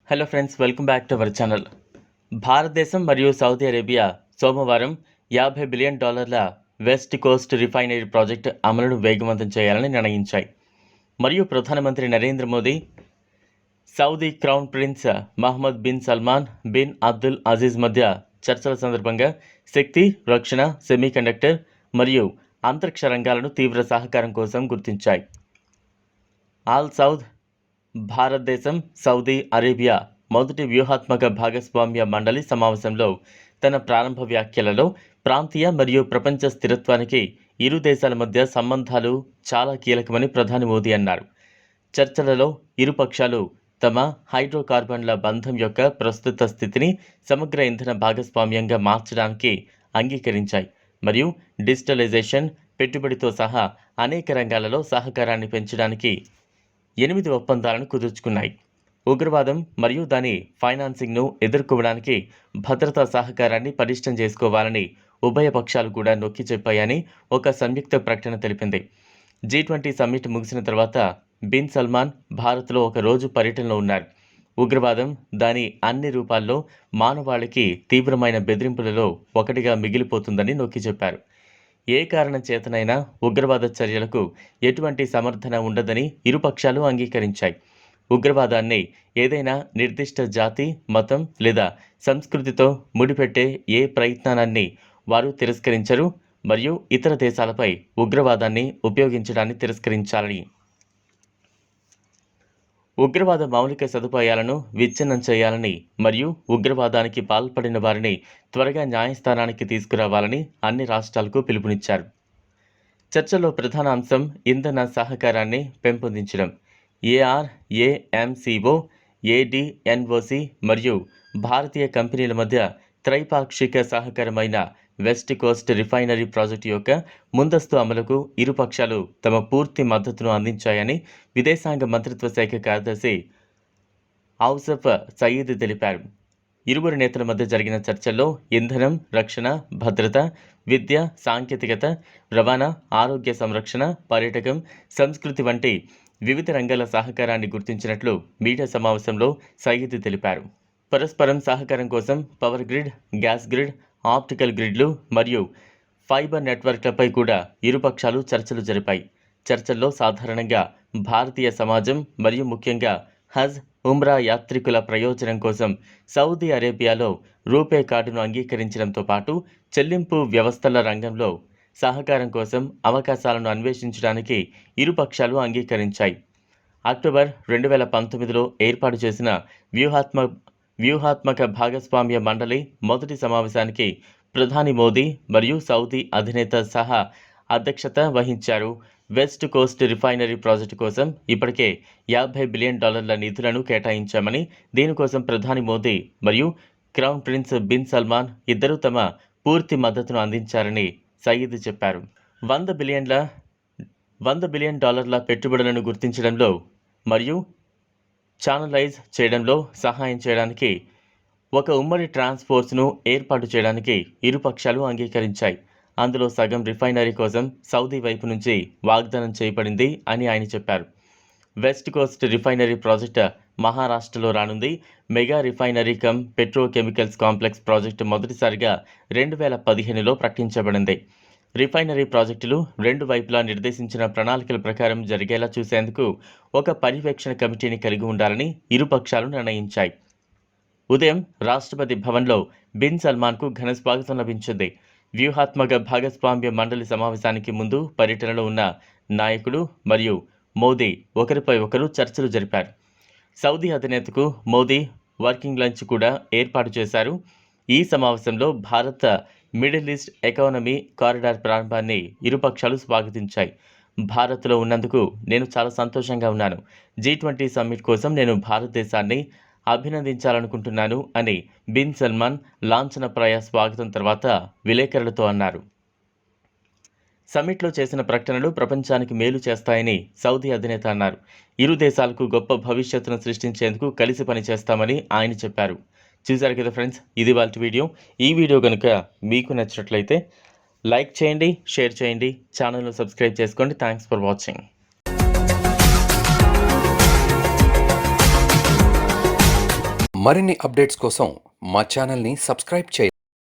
Hello friends, welcome back to our channel. భారతదేశం మరియు Saudi Arabia సోమవారం $50 billion west coast refinery project అమలును వేగవంతం చేయాలని నిర్ణయించాయి. మరియు ప్రధానమంత్రి Narendra Modi, Saudi crown prince Mohammed bin Salman bin Abdul Aziz మధ్య చర్చల సందర్భంగా శక్తి, రక్షణ, సెమీకండక్టర్ మరియు అంతరిక్ష రంగాలను తీవ్ర సహకారం కోసం గుర్తించాయి. ఆల్ సౌద్ భారతదేశం సౌదీ అరేబియా మొదటి వ్యూహాత్మక భాగస్వామ్య మండలి సమావేశంలో తన ప్రారంభ వ్యాఖ్యలలో ప్రాంతీయ మరియు ప్రపంచ స్థిరత్వానికి ఇరు దేశాల మధ్య సంబంధాలు చాలా కీలకమని ప్రధాని మోదీ అన్నారు. చర్చలలో ఇరు పక్షాలు తమ హైడ్రోకార్బన్ల బంధం యొక్క ప్రస్తుత స్థితిని సమగ్ర ఇంధన భాగస్వామ్యంగా మార్చడానికి అంగీకరించాయి మరియు డిజిటలైజేషన్, పెట్టుబడితో సహా అనేక రంగాలలో సహకారాన్ని పెంచడానికి 8 ఒప్పందాలను కుదుర్చుకున్నాయి. ఉగ్రవాదం మరియు దాని ఫైనాన్సింగ్ను ఎదుర్కోవడానికి భద్రతా సహకారాన్ని పటిష్టం చేసుకోవాలని ఉభయ పక్షాలు కూడా నొక్కి చెప్పాయని ఒక సంయుక్త ప్రకటన తెలిపింది. G20 సమ్మిట్ ముగిసిన తర్వాత బిన్ సల్మాన్ భారత్లో ఒక రోజు పర్యటనలో ఉన్నారు. ఉగ్రవాదం దాని అన్ని రూపాల్లో మానవాళికి తీవ్రమైన బెదిరింపులలో ఒకటిగా మిగిలిపోతుందని నొక్కి చెప్పారు. ఏ కారణం చేతనైనా ఉగ్రవాద చర్యలకు ఎటువంటి సమర్థన ఉండదని ఇరుపక్షాలు అంగీకరించాయి. ఉగ్రవాదాన్ని ఏదైనా నిర్దిష్ట జాతి, మతం లేదా సంస్కృతితో ముడిపెట్టే ఏ ప్రయత్నాన్ని వారు తిరస్కరించరు మరియు ఇతర దేశాలపై ఉగ్రవాదాన్ని ఉపయోగించడాన్ని తిరస్కరించాలని, ఉగ్రవాద మౌలిక సదుపాయాలను విచ్ఛిన్నం చేయాలని మరియు ఉగ్రవాదానికి పాల్పడిన వారిని త్వరగా న్యాయస్థానానికి తీసుకురావాలని అన్ని రాష్ట్రాలకు పిలుపునిచ్చారు. చర్చలో ప్రధాన అంశం ఇంధన సహకారాన్ని పెంపొందించడం. ARAMCO, ADNOC మరియు భారతీయ కంపెనీల మధ్య త్రైపాక్షిక సహకారమైన వెస్ట్ కోస్ట్ రిఫైనరీ ప్రాజెక్టు యొక్క ముందస్తు అమలుకు ఇరు పక్షాలు తమ పూర్తి మద్దతును అందించాయని విదేశాంగ మంత్రిత్వ శాఖ కార్యదర్శి ఔసఫ్ సయీద్ తెలిపారు. ఇరువురు నేతల మధ్య జరిగిన చర్చల్లో ఇంధనం, రక్షణ, భద్రత, విద్య, సాంకేతికత, రవాణా, ఆరోగ్య సంరక్షణ, పర్యాటకం, సంస్కృతి వంటి వివిధ రంగాల సహకారాన్ని గుర్తించినట్లు మీడియా సమావేశంలో సయీద్ తెలిపారు. పరస్పరం సహకారం కోసం power grid, gas grid, optical గ్రిడ్లు మరియు ఫైబర్ నెట్వర్క్లపై కూడా ఇరుపక్షాలు చర్చలు జరిపాయి. చర్చల్లో సాధారణంగా భారతీయ సమాజం మరియు ముఖ్యంగా హజ్, ఉమ్రా యాత్రికుల ప్రయోజనం కోసం సౌదీ అరేబియాలో రూపే కార్డును అంగీకరించడంతో పాటు చెల్లింపు వ్యవస్థల రంగంలో సహకారం కోసం అవకాశాలను అన్వేషించడానికి ఇరుపక్షాలు అంగీకరించాయి. అక్టోబర్ 2019లో ఏర్పాటు చేసిన వ్యూహాత్మక భాగస్వామ్య మండలి మొదటి సమావేశానికి ప్రధాని మోదీ మరియు సౌదీ అధినేత సహా అధ్యక్షత వహించారు. వెస్ట్ కోస్ట్ రిఫైనరీ ప్రాజెక్టు కోసం ఇప్పటికే $50 బిలియన్ నిధులను కేటాయించామని, దీనికోసం ప్రధాని మోదీ మరియు క్రౌన్ ప్రిన్స్ బిన్ సల్మాన్ ఇద్దరూ తమ పూర్తి మద్దతును అందించారని సయీద్ చెప్పారు. $100 బిలియన్ పెట్టుబడులను గుర్తించడంలో మరియు ఛానలైజ్ చేయడంలో సహాయం చేయడానికి ఒక ఉమ్మడి ట్రాన్స్ ఫోర్స్ను ఏర్పాటు చేయడానికి ఇరుపక్షాలు అంగీకరించాయి. అందులో సగం రిఫైనరీ కోసం సౌదీ వైపు నుంచి వాగ్దానం చేయబడింది అని ఆయన చెప్పారు. వెస్ట్ కోస్ట్ రిఫైనరీ ప్రాజెక్టు మహారాష్ట్రలో రానుంది. Mega refinery come petrochemicals complex project మొదటిసారిగా 2015లో ప్రకటించబడింది. రిఫైనరీ ప్రాజెక్టులు రెండు వైపులా నిర్దేశించిన ప్రణాళికల ప్రకారం జరిగేలా చూసేందుకు ఒక పర్యవేక్షణ కమిటీని కలిగి ఉండాలని ఇరుపక్షాలు నిర్ణయించాయి. ఉదయం రాష్ట్రపతి భవన్లో బిన్ సల్మాన్కు ఘన స్వాగతం లభించింది. వ్యూహాత్మక భాగస్వామ్య మండలి సమావేశానికి ముందు పర్యటనలో ఉన్న నాయకుడు మరియు మోదీ ఒకరిపై ఒకరు చర్చలు జరిపారు. సౌదీ అధినేతకు మోదీ వర్కింగ్ లంచ్ కూడా ఏర్పాటు చేశారు. ఈ సమావేశంలో Bharat middle east economy corridor ప్రారంభాన్ని ఇరుపక్షాలు స్వాగతించాయి. భారత్లో ఉన్నందుకు నేను చాలా సంతోషంగా ఉన్నాను. G20 సమ్మిట్ కోసం నేను భారతదేశాన్ని అభినందించాలనుకుంటున్నాను అని బిన్ సల్మాన్ లాంఛనప్రాయ స్వాగతం తర్వాత విలేకరులతో అన్నారు. సమ్మిట్లో చేసిన ప్రకటనలు ప్రపంచానికి మేలు చేస్తాయని సౌదీ అధినేత అన్నారు. ఇరు దేశాలకు గొప్ప భవిష్యత్తును సృష్టించేందుకు కలిసి పనిచేస్తామని ఆయన చెప్పారు. చూశారు కదా ఫ్రెండ్స్, ఇది వాళ్ళ వీడియో. ఈ వీడియో కనుక మీకు నచ్చినట్లయితే లైక్ చేయండి, షేర్ చేయండి, ఛానల్ను సబ్స్క్రైబ్ చేసుకోండి. Thanks for watching. మరిన్ని అప్డేట్స్ కోసం మా ఛానల్ని సబ్స్క్రైబ్ చేయండి.